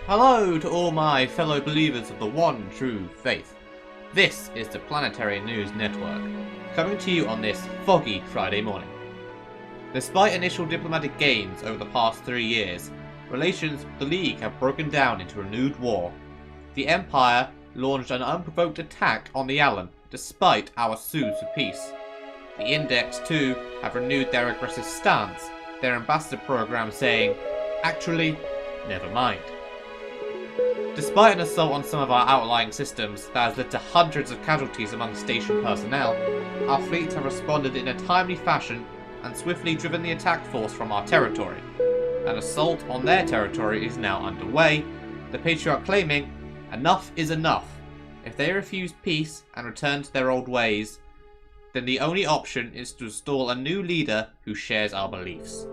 Hello to all my fellow believers of the one true faith. This is the Planetary News Network, coming to you on this foggy Friday morning. Despite initial diplomatic gains over the past 3 years, relations with the League have broken down into renewed war. The Empire launched an unprovoked attack on the Allen, despite our suits for peace. The Index, too, have renewed their aggressive stance, their ambassador program saying, "Actually, never mind." Despite an assault on some of our outlying systems that has led to hundreds of casualties among station personnel, our fleets have responded in a timely fashion and swiftly driven the attack force from our territory. An assault on their territory is now underway, the Patriarch claiming, "Enough is enough. If they refuse peace and return to their old ways, then the only option is to install a new leader who shares our beliefs."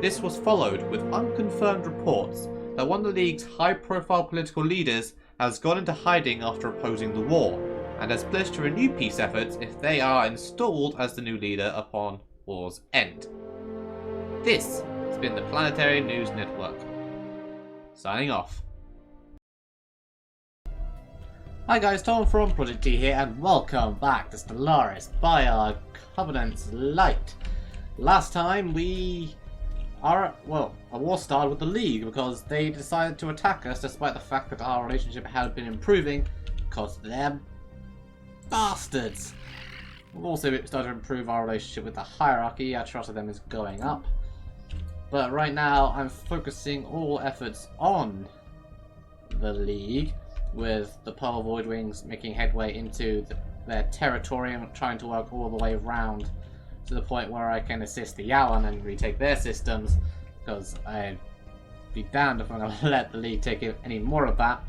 This was followed with unconfirmed reports that one of the League's high-profile political leaders has gone into hiding after opposing the war, and has pledged to renew peace efforts if they are installed as the new leader upon war's end. This has been the Planetary News Network. Signing off. Hi guys, Tom from Project T here, and welcome back to Stellaris by our Covenant's Light. Last time a war started with the League because they decided to attack us despite the fact that our relationship had been improving because they're bastards. We've also started to improve our relationship with the hierarchy. Our trust of them is going up. But right now I'm focusing all efforts on the League, with the Pearl Void Wings making headway into their territory and trying to work all the way around to the point where I can assist the Yalan and retake their systems, because I'd be damned if I'm going to let the League take any more of that.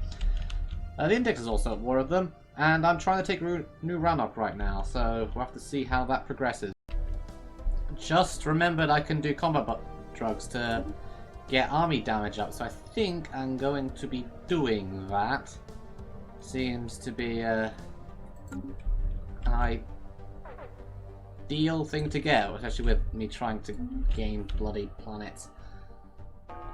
The Index is also at war with them, and I'm trying to take New Rannoch right now, so we'll have to see how that progresses. Just remembered I can do combat drugs to get army damage up, so I think I'm going to be doing that. Seems to be an ideal thing to get, especially with me trying to gain bloody planets.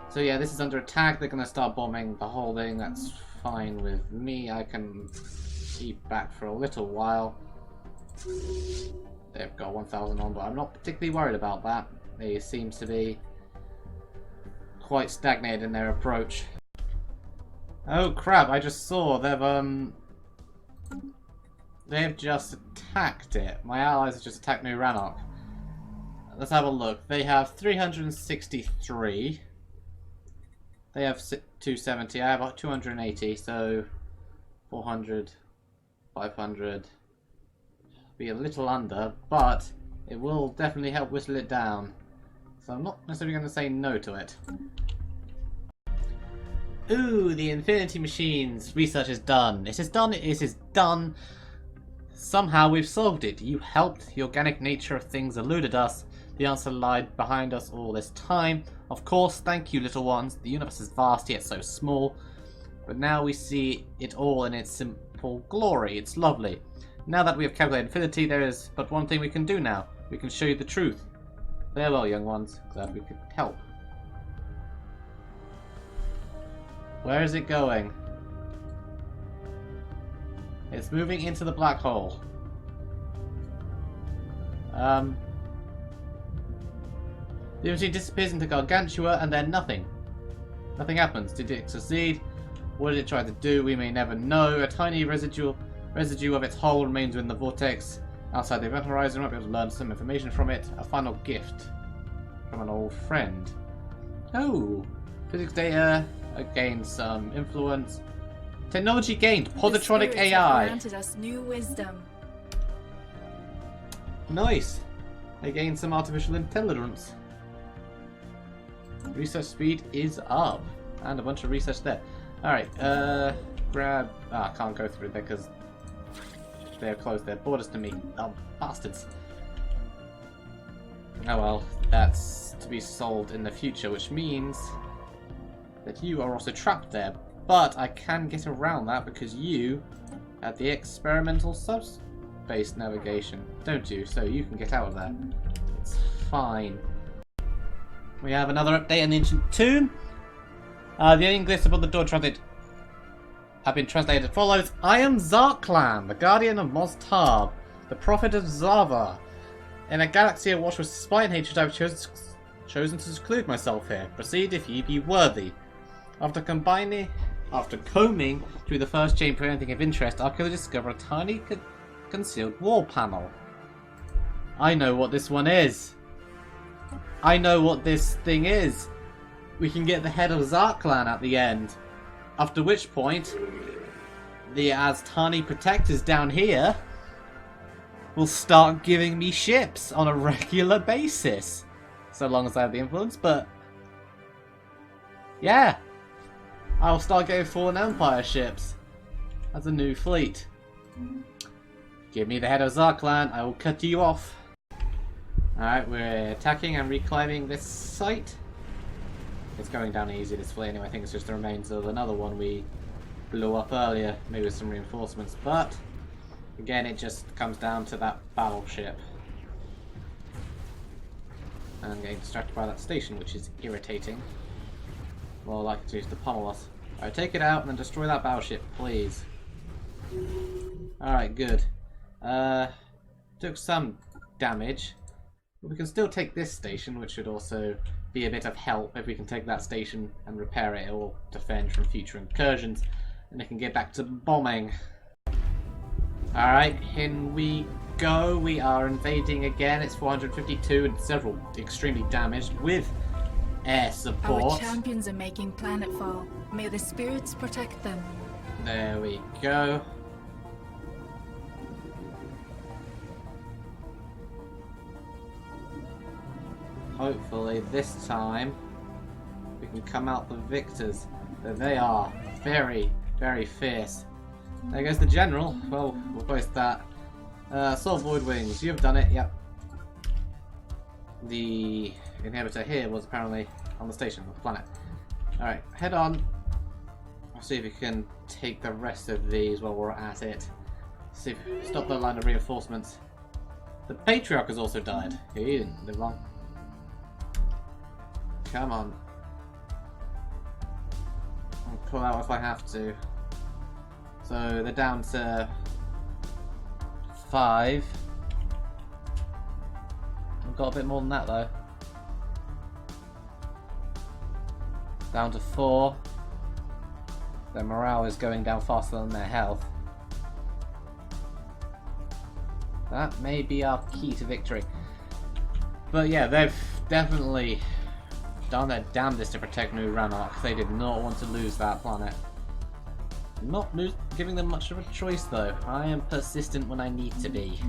So yeah, this is under attack. They're going to start bombing the whole thing. That's fine with me. I can keep back for a little while. They've got 1,000 on, but I'm not particularly worried about that. They seem to be quite stagnated in their approach. Oh crap, I just saw they've just attacked it. My allies have just attacked New Rannoch. Let's have a look. They have 363. They have 270. I have 280, so 400, 500. Be a little under, but it will definitely help whittle it down. So I'm not necessarily going to say no to it. Ooh, the Infinity Machines research is done. It is done, it is done. Somehow we've solved it. You helped. The organic nature of things eluded us. The answer lied behind us all this time. Of course, thank you, little ones. The universe is vast yet so small. But now we see it all in its simple glory. It's lovely. Now that we have calculated infinity, there is but one thing we can do now. We can show you the truth. Farewell, young ones. Glad we could help. Where is it going? It's moving into the black hole. The machine disappears into Gargantua and then nothing. Nothing happens. Did it succeed? What did it try to do? We may never know. A tiny residue of its hull remains in the vortex outside the event horizon. We might be able to learn some information from it. A final gift from an old friend. Oh! Physics data gained some influence. Technology gained. Positronic AI. Granted us new wisdom. Nice. They gained some artificial intelligence. Research speed is up, and a bunch of research there. All right. Grab. I can't go through there because they have closed their borders to me. Oh, bastards. Oh well, that's to be solved in the future, which means that you are also trapped there. But I can get around that because you have the experimental subspace navigation, don't you? So you can get out of there. It's fine. We have another update in the Ancient Tomb. The English above the door translated have been translated as follows. I am Zarklan, the guardian of Mostarb, the prophet of Zava. In a galaxy awash with spite and hatred, I have chosen to seclude myself here. Proceed if ye be worthy. After combing through the first chamber for anything of interest, archaeologists discover a tiny concealed wall panel. I know what this one is. I know what this thing is. We can get the head of Zarklan at the end. After which point, the Aztani protectors down here will start giving me ships on a regular basis. So long as I have the influence, but yeah. I'll start getting Fallen Empire ships as a new fleet. Give me the head of Zarklan, I will cut you off. Alright, we're attacking and reclaiming this site. It's going down easy, this fleet anyway. I think it's just the remains of another one we blew up earlier, maybe with some reinforcements, but again it just comes down to that battleship. And I'm getting distracted by that station, which is irritating. More likely to pummel us. Alright, take it out and then destroy that battleship, please. Alright, good. Took some damage. But we can still take this station, which should also be a bit of help if we can take that station and repair it or defend from future incursions. And it can get back to bombing. Alright, in we go. We are invading again. It's 452 and several extremely damaged with air support. Our champions are making planetfall. May the spirits protect them. There we go. Hopefully this time we can come out the victors. But they are very, very fierce. There goes the general. Well, we'll post that. Assault Void Wings, you have done it, yep. The inhibitor here was apparently on the station, on the planet. Alright, head on. I'll see if we can take the rest of these while we're at it. See if stop the line of reinforcements. The Patriarch has also died. He didn't live long. Come on. I'll pull out if I have to. So they're down to 5. I've got a bit more than that though. Down to 4. Their morale is going down faster than their health. That may be our key to victory. But yeah, they've definitely done their damnedest to protect New Ranark. They did not want to lose that planet. Not giving them much of a choice though. I am persistent when I need to be.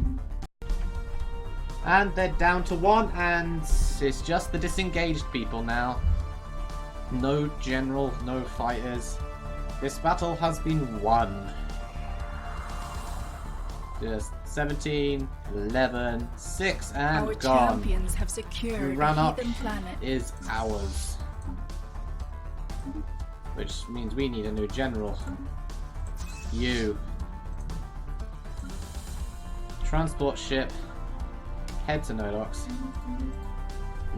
And they're down to 1, and it's just the disengaged people now. No general, no fighters. This battle has been won. Just 17, 11, 6, and our gone. Our champions have secured the heathen planet. Is ours. Which means we need a new general. You. Transport ship. Head to Nodox.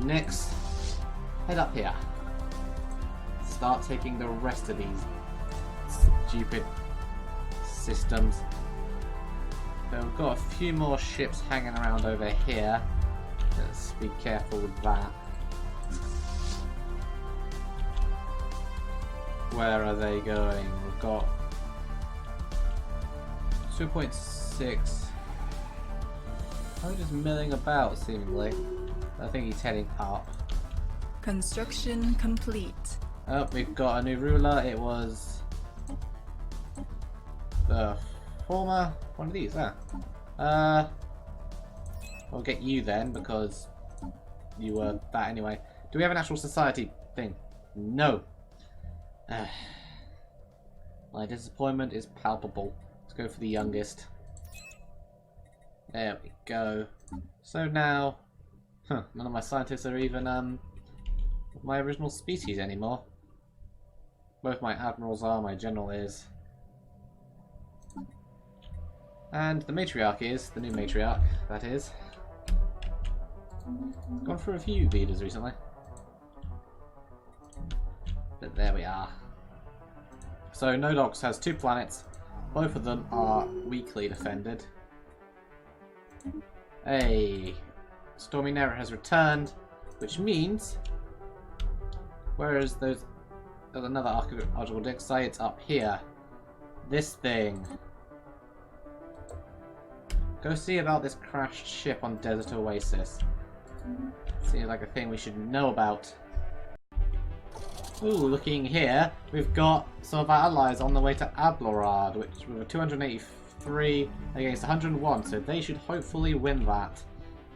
Next, head up here. Start taking the rest of these stupid systems. So we've got a few more ships hanging around over here. Let's be careful with that. Where are they going? We've got 2.6. I'm just milling about, seemingly. I think he's heading up. Construction complete. Oh, we've got a new ruler. It was the former one of these. I'll get you then because you were that anyway. Do we have an actual society thing? No. My disappointment is palpable. Let's go for the youngest. There we go. So now, none of my scientists are even my original species anymore. Both my admirals are, my general is. And the matriarch is, the new matriarch, that is. Gone through a few leaders recently. But there we are. So Nodox has 2 planets. Both of them are weakly defended. Hey, Stormy Nera has returned, which means, whereas there's another archaeological dig site, it's up here. This thing. Go see about this crashed ship on Desert Oasis. Seems like a thing we should know about. Ooh, looking here, we've got some of our allies on the way to Ablorad, which we were 283 against 101, so they should hopefully win that,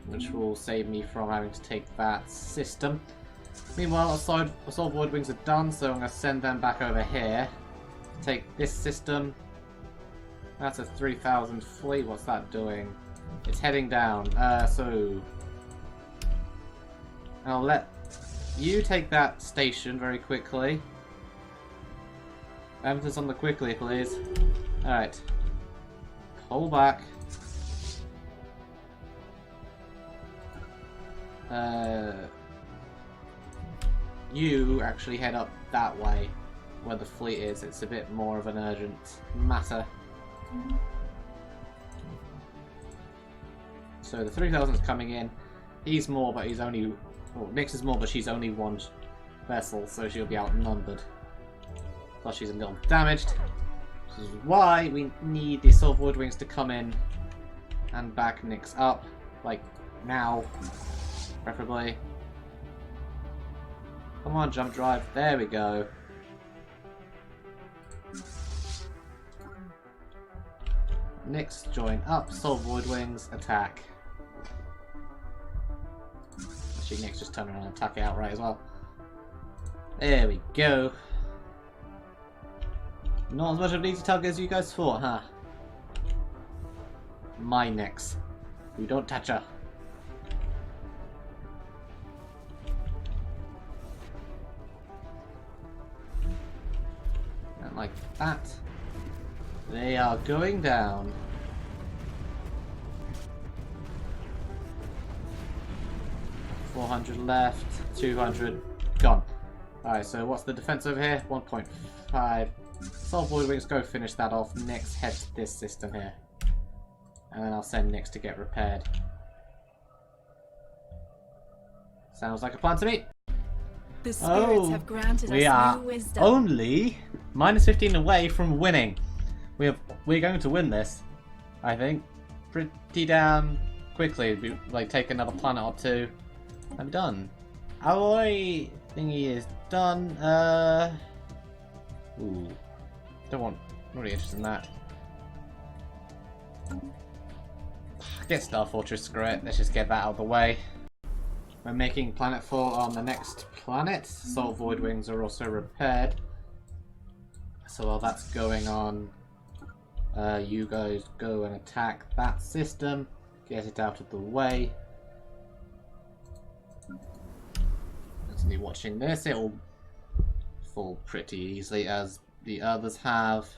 which will save me from having to take that system. Meanwhile, Assault Void Wings are done, so I'm going to send them back over here. Take this system. That's a 3,000 fleet. What's that doing? It's heading down. So I'll let you take that station very quickly. Emphasis on the quickly, please. Alright. Pull back. You actually head up that way where the fleet is. It's a bit more of an urgent matter. So the 3,000 is coming in. He's more, but he's only... Well, Nyx is more, but she's only 1 vessel, so she'll be outnumbered. Plus she's a little damaged. Which is why we need the Assault Void Wings to come in and back Nyx up. Like, now. Preferably. Come on, jump drive. There we go. Nyx join up. Assault Void Wings attack. Actually, Nyx just turn around and attack it outright as well. There we go. Not as much of an easy target as you guys thought, huh? My Nyx. You don't touch her. And like that. They are going down. $400 left, 200 gone. Alright, so what's the defense over here? 1.5. Assault Void Wings, go finish that off. Nyx, head to this system here. And then I'll send Nyx to get repaired. Sounds like a plan to me. The spirits have granted we us are new wisdom. only -15 away from winning. We're going to win this, I think, pretty damn quickly. We like take another planet or two. I'm done. Alloy thingy is done. Ooh, not really interested in that. Get Star Fortress, screw it. Let's just get that out of the way. We're making planetfall on the next planet. Assault Void Wings are also repaired. So while that's going on, you guys go and attack that system. Get it out of the way. Continue watching this. It'll fall pretty easily as the others have.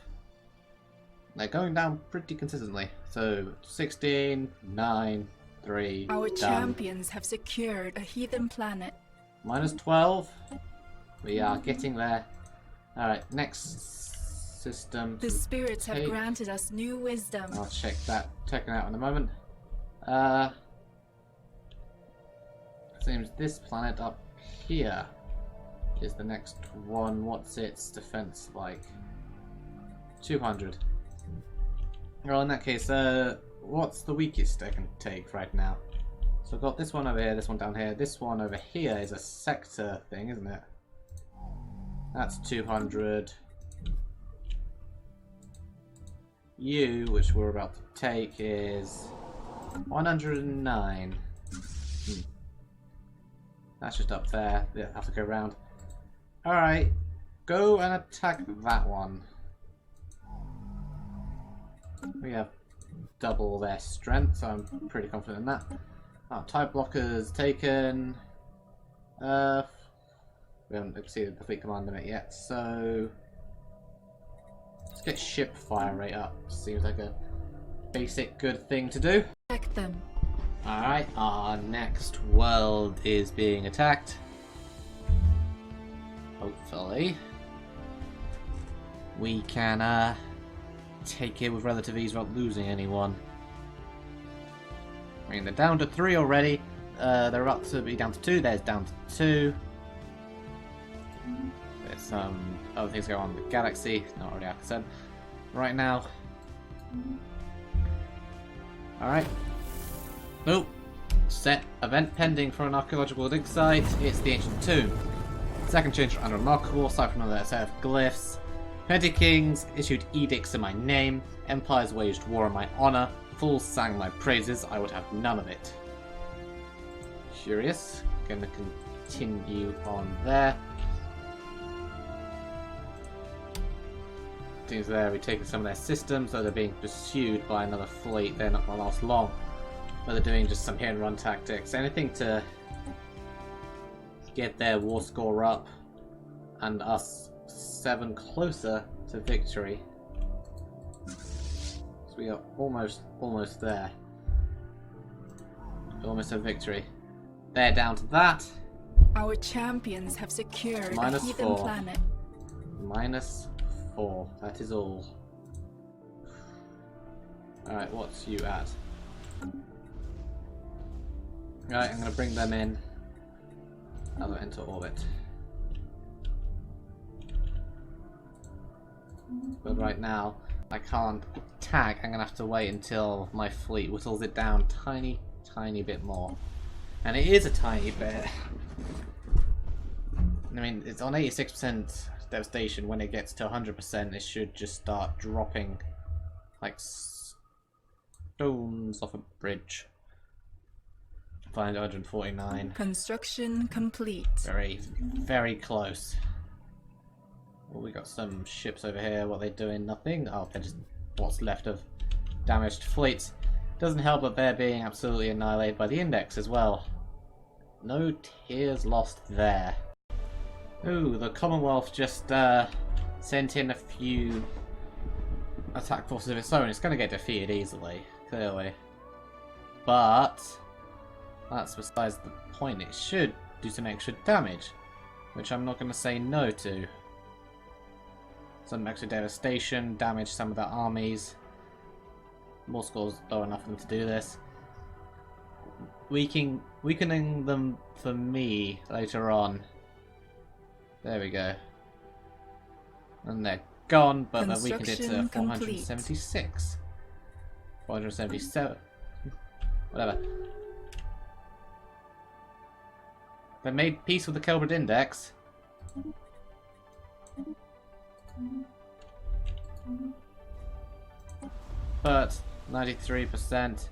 They're going down pretty consistently. So 16, 9, 3. Our done. champions have secured a heathen planet. -12. We are getting there. Alright, next system. The spirits have granted us new wisdom. I'll check that. Checking out in a moment. Seems this planet up here is the next one. What's its defense like? 200. Well, in that case, what's the weakest I can take right now? So I've got this one over here, this one down here. This one over here is a sector thing, isn't it? That's 200. You, which we're about to take, is 109. That's just up there. Yeah, have to go around. Alright, go and attack that one. We have double their strength, so I'm pretty confident in that. Oh, type blockers taken. We haven't exceeded the fleet command limit yet, so let's get ship fire rate up. Seems like a basic good thing to do. Attack them. Alright, our next world is being attacked. hopefully, we can take it with relative ease without losing anyone. I mean, they're down to 3 already. They're about to be down to 2. There's down to 2. There's some other things going on in the galaxy. Not already said. Right now. Alright. Nope. Set event pending for an archaeological dig site. It's the ancient tomb. Second change unremarkable, aside from another set of glyphs. Petty kings issued edicts in my name. Empires waged war in my honor. Fools sang my praises. I would have none of it. Curious. Gonna continue on there. Seems there we've taken some of their systems, though they're being pursued by another fleet. They're not going to last long. But they're doing just some hit and run tactics. Anything to get their war score up and us 7 closer to victory. So we are almost there. Almost a victory. They're down to that. Our champions have secured a heathen -4. planet. -4. That is all. Alright, what's you at? Right, I'm going to bring them in. I'll enter orbit. But right now, I can't attack. I'm going to have to wait until my fleet whittles it down tiny bit more. And it is a tiny bit. I mean, it's on 86% devastation. When it gets to 100%, it should just start dropping like stones off a bridge. 549. Construction complete. Very close. Well, we got some ships over here. What are they doing? Nothing. Oh, they're just what's left of damaged fleets. Doesn't help that they're being absolutely annihilated by the Index as well. No tears lost there. Ooh, the Commonwealth just sent in a few attack forces of its own. It's going to get defeated easily, clearly. But that's besides the point. It should do some extra damage, which I'm not going to say no to. Some extra devastation, damage some of their armies. More scores low enough for them to do this. Weakening them for me later on. There we go. And they're gone, but they're weakened it to 476. 477. Whatever. They made peace with the Kelbrid Index. But 93%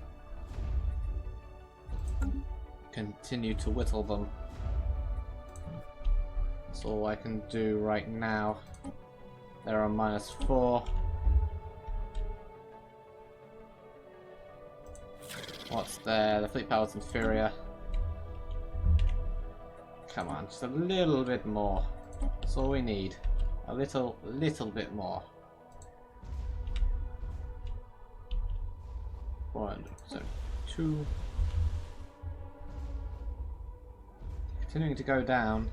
continue to whittle them. That's all I can do right now. They're on -4. What's there? The fleet power's inferior. Come on, just a little bit more. That's all we need. A little bit more. 172. Continuing to go down.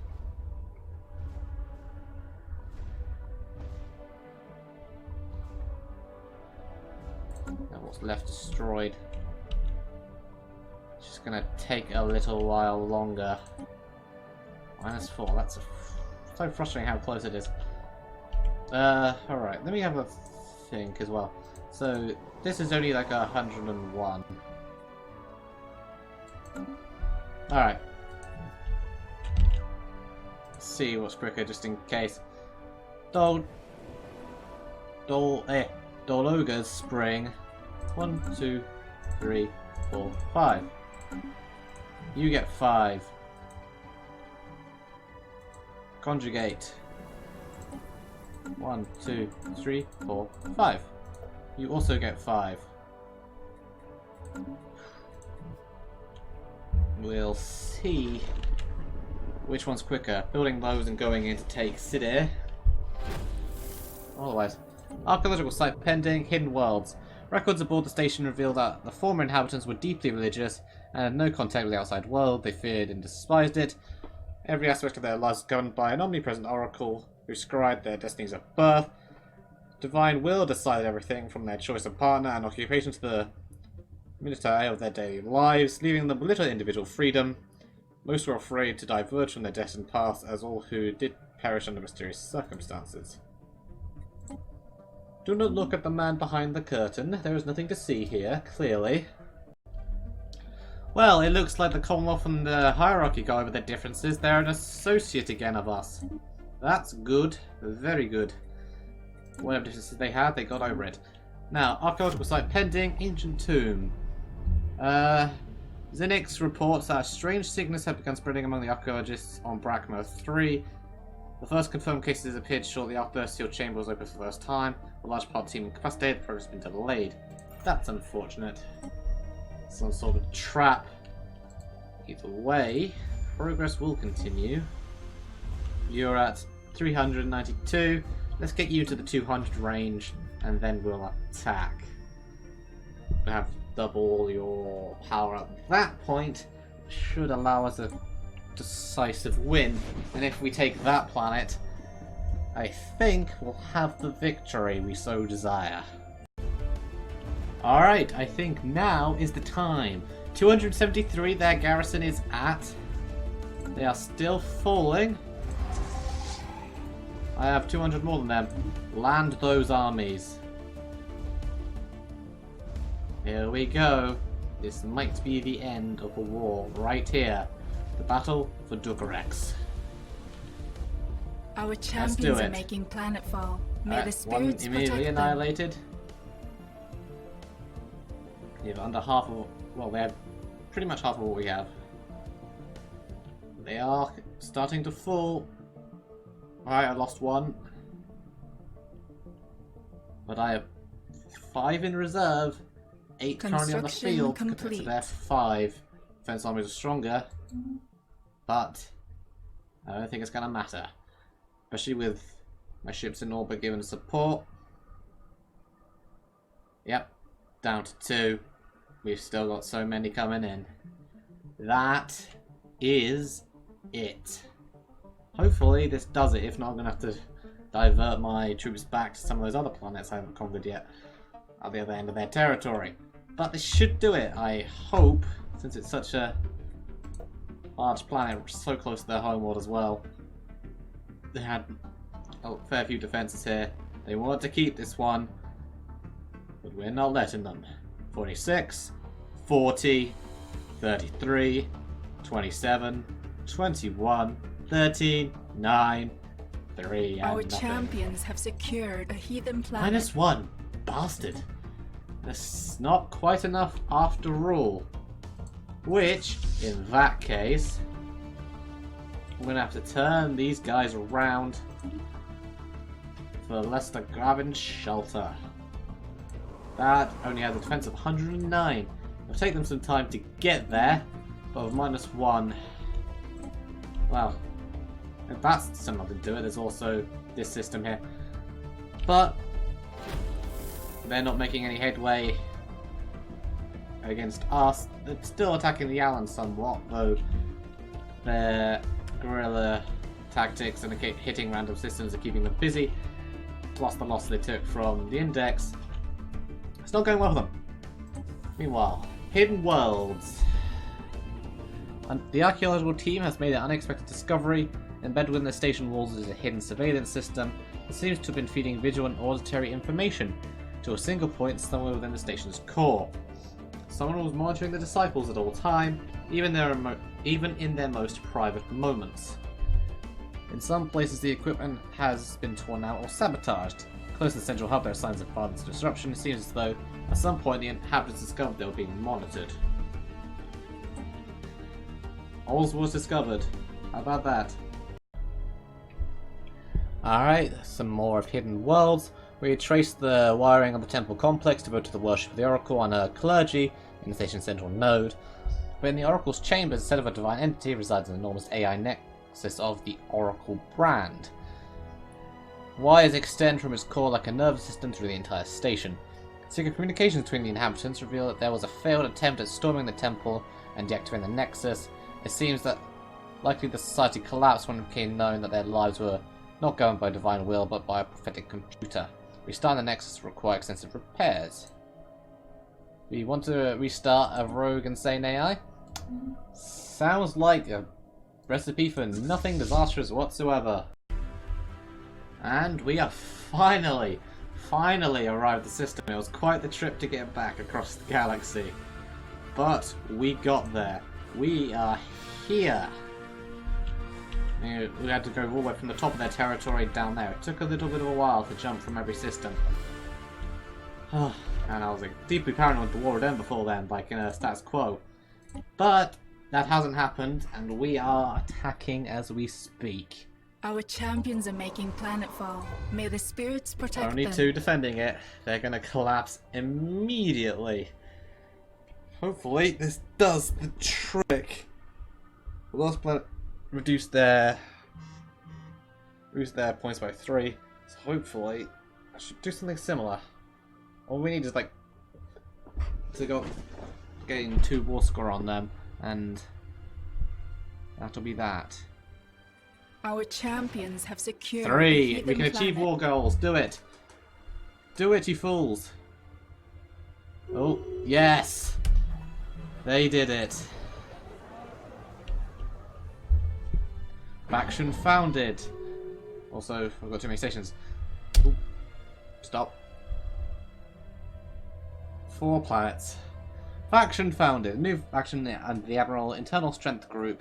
Now what's left destroyed. It's just gonna take a little while longer. -4. That's so frustrating how close it is. Alright, let me have a think as well. So this is only like 101. Alright. Let's see what's quicker just in case. Dologa's spring. 1, 2, 3, 4, 5. You get 5. Conjugate. 1, 2, 3, 4, 5. You also get 5. We'll see which one's quicker. Building those and going in to take Siddir. Otherwise. Archaeological site pending. Hidden worlds. Records aboard the station reveal that the former inhabitants were deeply religious and had no contact with the outside world. They feared and despised it. Every aspect of their lives is governed by an omnipresent oracle who scribed their destinies of birth. Divine will decided everything from their choice of partner and occupation to the minutiae of their daily lives, leaving them with little individual freedom. Most were afraid to diverge from their destined paths, as all who did perish under mysterious circumstances. Do not look at the man behind the curtain. There is nothing to see here, clearly. Well, it looks like the Commonwealth and the Hierarchy got over their differences. They're an associate again of us. That's good. Very good. Whatever differences they had, they got over it. Now, archaeological site pending, ancient tomb. Zinix reports that a strange sickness had begun spreading among the archaeologists on Brackmo 3. The first confirmed cases appeared shortly after the sealed chamber was opened for the first time. A large part of the team incapacitated, the progress has been delayed. That's unfortunate. Some sort of trap. Either way, progress will continue. You're at 392. Let's get you to the 200 range, and then we'll attack. We'll have double your power at that point. Should allow us a decisive win. And if we take that planet, I think we'll have the victory we so desire. Alright, I think now is the time. 273 their garrison is at. They are still falling. I have 200 more than them. Land those armies. Here we go. This might be the end of a war right here. The battle for Dukarex. Our champions are making planetfall. May the spirits one immediately protect annihilated. You have under half of, well, they have pretty much half of what we have. They are starting to fall. Alright, I lost one. But I have 5 in reserve. 8 currently on the field compared to their 5. Defense armies are stronger. But I don't think it's going to matter. Especially with my ships in orbit giving support. Yep, down to 2. We've still got so many coming in. That is it. Hopefully this does it. If not, I'm going to have to divert my troops back to some of those other planets I haven't conquered yet. At the other end of their territory. But this should do it, I hope. Since it's such a large planet, so close to their homeworld as well. They had a fair few defenses here. They wanted to keep this one. But we're not letting them. 46, 40, 33, 27, 21, 13, 9, 3, and Our nothing. champions have secured a heathen planet. -1. Bastard. That's not quite enough after all. Which, in that case, I'm going to have to turn these guys around for Lester Gravin's shelter. That only has a defense of 109. It'll take them some time to get there, but with -1, well, if that's something to do it, there's also this system here. But they're not making any headway against us. They're still attacking the Allen somewhat, though their guerrilla tactics and hitting random systems are keeping them busy. Plus the loss they took from the Index. It's not going well for them. Meanwhile, Hidden Worlds. And the archaeological team has made an unexpected discovery. Embedded within the station walls is a hidden surveillance system that seems to have been feeding visual and auditory information to a single point somewhere within the station's core. Someone was monitoring the disciples at all time, even in their most private moments. In some places the equipment has been torn out or sabotaged. Close to the central hub there are signs of violence and disruption. It seems as though at some point the inhabitants discovered they were being monitored. Oz was discovered. How about that? Alright, some more of Hidden Worlds. We trace the wiring of the temple complex devoted to the worship of the Oracle and her clergy in the station's central node. But in the Oracle's chambers, instead of a divine entity, resides an enormous AI nexus of the Oracle brand. Wires extend from its core like a nervous system through the entire station. Secret communications between the inhabitants reveal that there was a failed attempt at storming the temple and deactivating the nexus. It seems that Likely the society collapsed when it became known that their lives were not governed by divine will, but by a prophetic computer. Restarting the Nexus will require extensive repairs. We want to restart a rogue insane AI? Sounds like a recipe for nothing disastrous whatsoever. And we are finally arrived at the system. It was quite the trip to get back across the galaxy. But we got there. We are here. We had to go all the way from the top of their territory down there. It took a little bit of a while to jump from every system. And I was like deeply paranoid the war would end before then, like in a status quo. But that hasn't happened, and we are attacking as we speak. Our champions are making planetfall. May the spirits protect Only them. two defending it. They're going to collapse immediately. Hopefully this does the trick. The last planet reduce their points by 3. So hopefully I should do something similar. All we need is like to go getting 2 war score on them, and that'll be that. Our champions have secured 3. We can planet. achieve war goals. Do it. Do it, you fools. Oh, yes. They did it. Faction founded. Also, I've got too many stations. Ooh. Stop. 4 planets. Faction founded. New faction and the Admiral Internal Strength Group.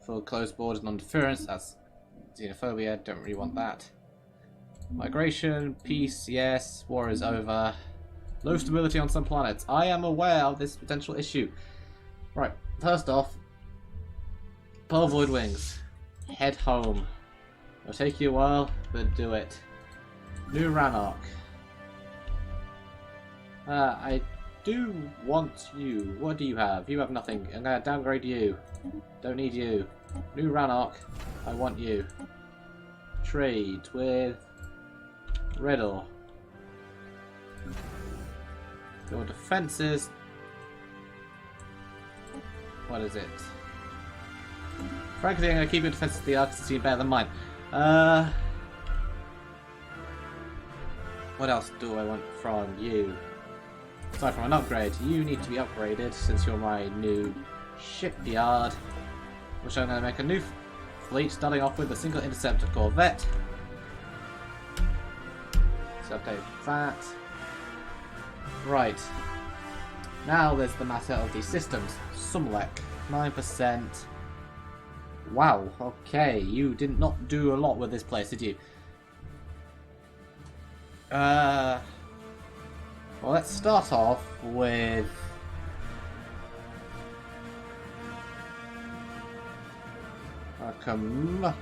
For closed borders, non-interference. That's xenophobia. Don't really want that. Migration, peace, yes. War is over. Low stability on some planets. I am aware of this potential issue. Right, first off, Pearl Void Wings. Head home. It'll take you a while, but do it. New Ranarch. I do want you. What do you have? You have nothing. I'm gonna downgrade you. Don't need you. New Ranarch. I want you. Trade with Riddle. Your defenses. What is it? Frankly, I'm going to keep your defenses to the artist seem better than mine. What else do I want from you? Aside from an upgrade, you need to be upgraded since you're my new shipyard. Which I'm going to make a new fleet, starting off with a single interceptor corvette. So update that. Right. Now there's the matter of these systems. Sumlek, 9%. Wow, okay. You did not do a lot with this place, did you? Well, let's start off with...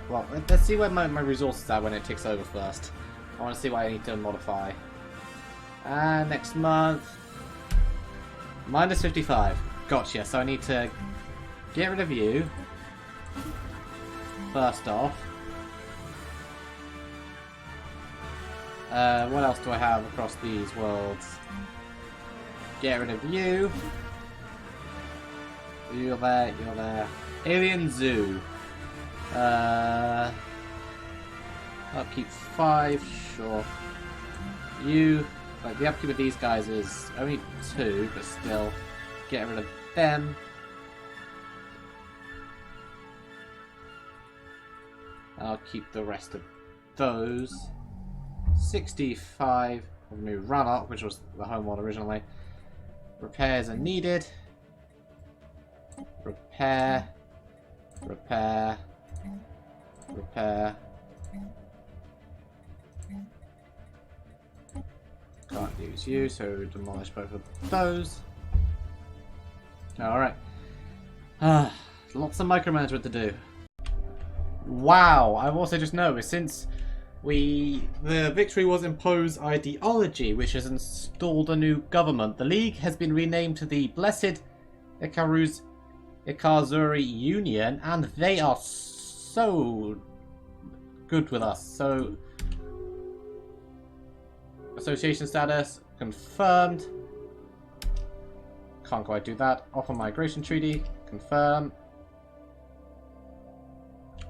well, let's see where my resources are when it ticks over first. I want to see what I need to modify. Next month... minus 55. Gotcha, so I need to get rid of you. First off. What else do I have across these worlds? Get rid of you. You're there, you're there. Alien Zoo. Upkeep 5, sure. You, like the upkeep of these guys is only 2, but still, get rid of them. I'll keep the rest of those. 65 of new Ranarch, which was the home one originally. Repairs are needed. Repair. Repair. Repair. Can't use you, so demolish both of those. Alright. Lots of micromanagement to do. Wow, I've also just noticed, since the victory was imposed ideology, which has installed a new government, the League has been renamed to the Blessed Ikazuri Union, and they are so good with us. So, association status confirmed. Can't quite do that. Offer migration treaty confirm.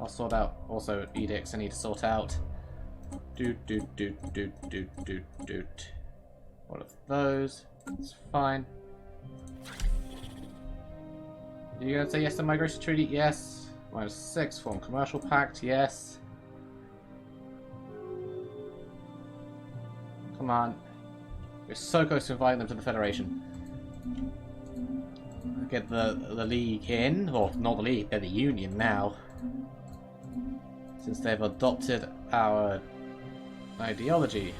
I'll sort out also edicts I need to sort out. Doot. All of those. It's fine. You gonna say yes to migration treaty? Yes. -6 form commercial pact? Yes. Come on. We're so close to inviting them to the Federation. Get the League in, or not the League, they're the Union now. Since they've adopted our ideology.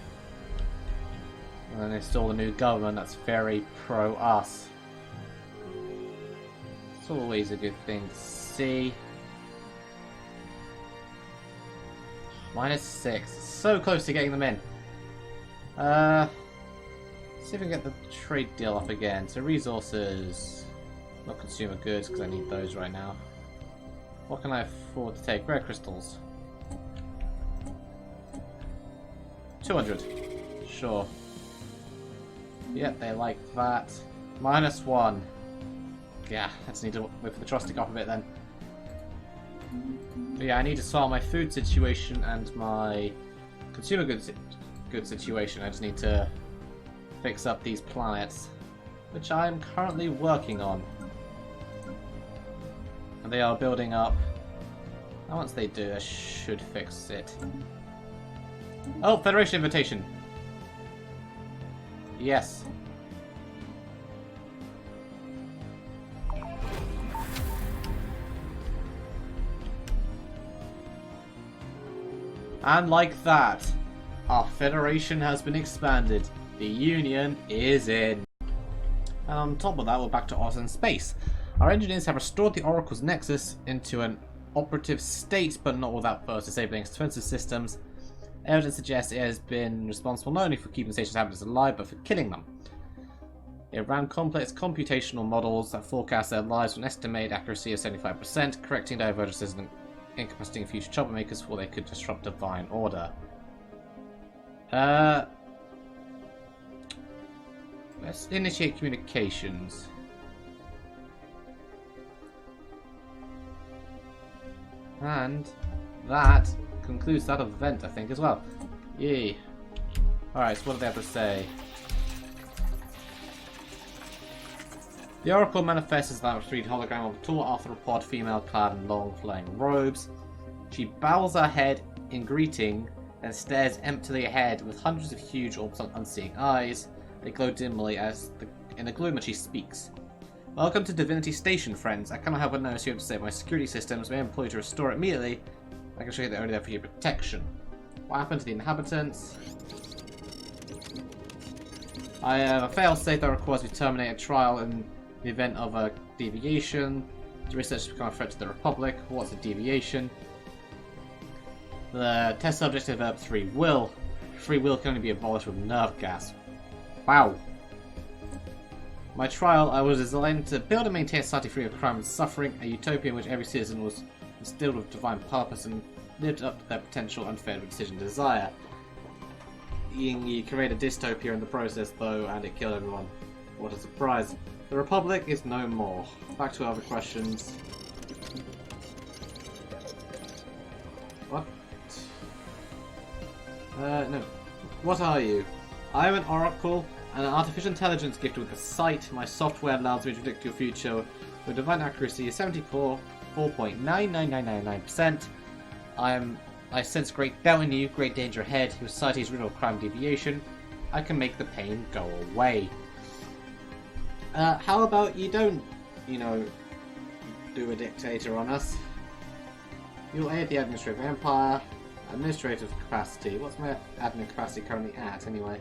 And then install a new government that's very pro-us. It's always a good thing to see. -6. So close to getting them in. See if we can get the trade deal up again. So resources, not consumer goods because I need those right now. What can I afford to take? Rare crystals. 200. Sure. Yep, they like that. -1. Yeah, I just need to wait for the trust to go up a bit then. But yeah, I need to solve my food situation and my consumer goods situation. I just need to fix up these planets, which I'm currently working on. And they are building up. And once they do, I should fix it. Oh, Federation invitation. Yes. And like that, our Federation has been expanded. The Union is in. And on top of that, we're back to Oz in space. Our engineers have restored the Oracle's Nexus into an operative state, but not without first disabling its defensive systems. Evidence suggests it has been responsible not only for keeping the station's inhabitants alive, but for killing them. It ran complex computational models that forecast their lives with an estimated accuracy of 75%, correcting divergences and incapacitating future troublemakers before they could disrupt divine order. Let's initiate communications. And that concludes that event, I think, as well. Yay. Alright, so what do they have to say? The Oracle manifests as that 3D hologram of a tall arthropod female clad in long flowing robes. She bows her head in greeting and stares emptily ahead with hundreds of huge, almost unseeing eyes. They glow dimly in the gloom as she speaks. Welcome to Divinity Station, friends. I cannot help but notice you have to save my security systems. May I employ you to restore it immediately. I can show you they're only there for your protection. What happened to the inhabitants? I have a fail-safe that requires me to terminate a trial in the event of a deviation. The research has become a threat to the Republic. What's a deviation? The test subject developed free will. Free will can only be abolished with nerve gas. Wow. My trial, I was designed to build and maintain a society free of crime and suffering, a utopia in which every citizen was instilled with divine purpose and lived up to their potential unfettered with decision and desire. You create a dystopia in the process, though, and it killed everyone. What a surprise. The Republic is no more. Back to other questions. What? No. What are you? I am an oracle, and an artificial intelligence gifted with a sight. My software allows me to predict your future with divine accuracy of 74.99999%. I sense great doubt in you, great danger ahead. Your society is riddled of crime deviation. I can make the pain go away. How about you don't, do a dictator on us? You'll aid the administrative empire. Administrative capacity. What's my admin capacity currently at, anyway?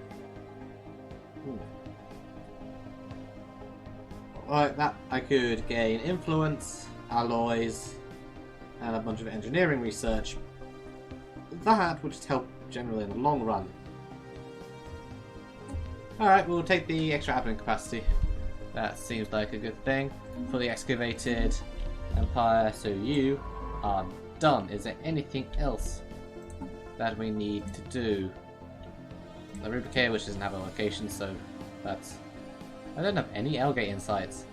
Like that, I could gain influence, alloys, and a bunch of engineering research. That would just help generally in the long run. Alright, we'll take the extra admin capacity. That seems like a good thing. Fully excavated empire, so you are done. Is there anything else that we need to do? The Rubicae, which doesn't have a location, so that's... I don't have any Elgate insights.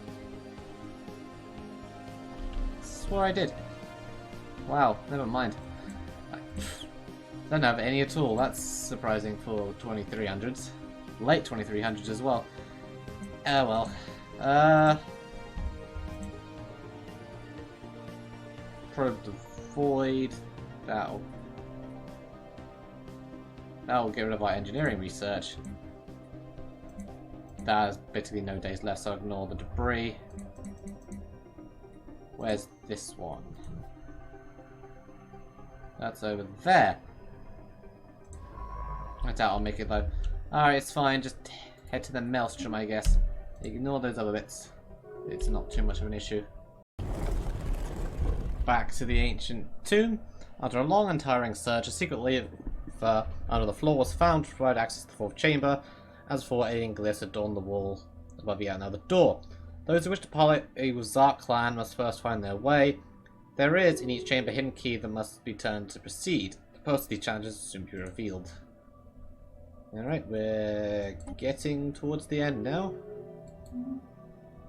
I swore I did. Wow, never mind. I don't have any at all. That's surprising for 2300s. Late 2300s as well. Oh well. Probe the void. That'll get rid of our engineering research. There's basically no days left, so ignore the debris. Where's this one? That's over there. I doubt I'll make it though. Alright, it's fine. Just head to the maelstrom, I guess. Ignore those other bits. It's not too much of an issue. Back to the ancient tomb. After a long and tiring search, a secret lever under the floor was found to provide access to the fourth chamber. As for a glyphs adorn the wall above yet another door. Those who wish to pilot a Wazark clan must first find their way. There is in each chamber a hidden key that must be turned to proceed. Most of these challenges will soon be revealed. Alright, we're getting towards the end now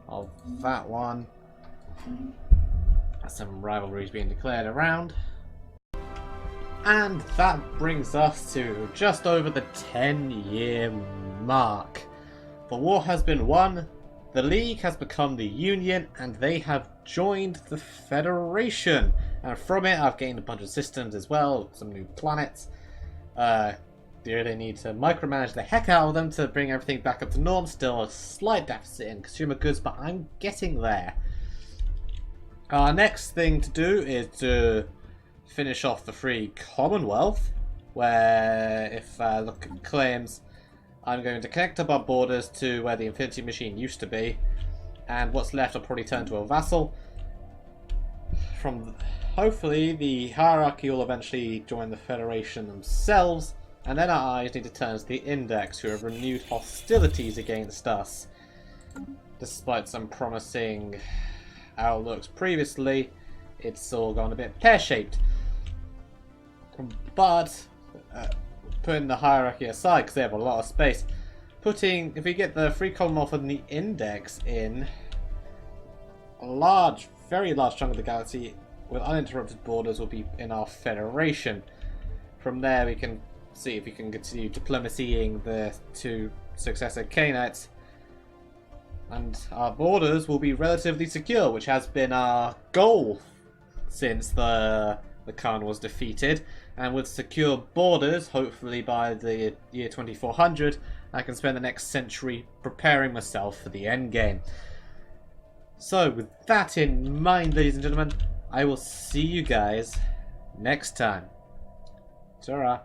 of that one. Some rivalries being declared around. And that brings us to just over the 10-year mark. The war has been won, the League has become the Union, and they have joined the Federation. And from it I've gained a bunch of systems as well, some new planets. They really need to micromanage the heck out of them to bring everything back up to norm. Still a slight deficit in consumer goods, but I'm getting there. Our next thing to do is to finish off the free Commonwealth, where if I look at claims, I'm going to connect up our borders to where the Infinity Machine used to be, and what's left I'll probably turn to a vassal. Hopefully the hierarchy will eventually join the Federation themselves, and then our eyes need to turn to the Index, who have renewed hostilities against us. Despite some promising outlooks previously, it's all gone a bit pear-shaped. But putting the hierarchy aside, because they have a lot of space, if we get the free Commonwealth and the Index in a very large chunk of the galaxy with uninterrupted borders will be in our Federation. From there we can see if we can continue diplomacying the two successor K-Knights, and our borders will be relatively secure, which has been our goal since the Khan was defeated. And with secure borders, hopefully by the year 2400, I can spend the next century preparing myself for the endgame. So with that in mind, ladies and gentlemen, I will see you guys next time. Ta-ra.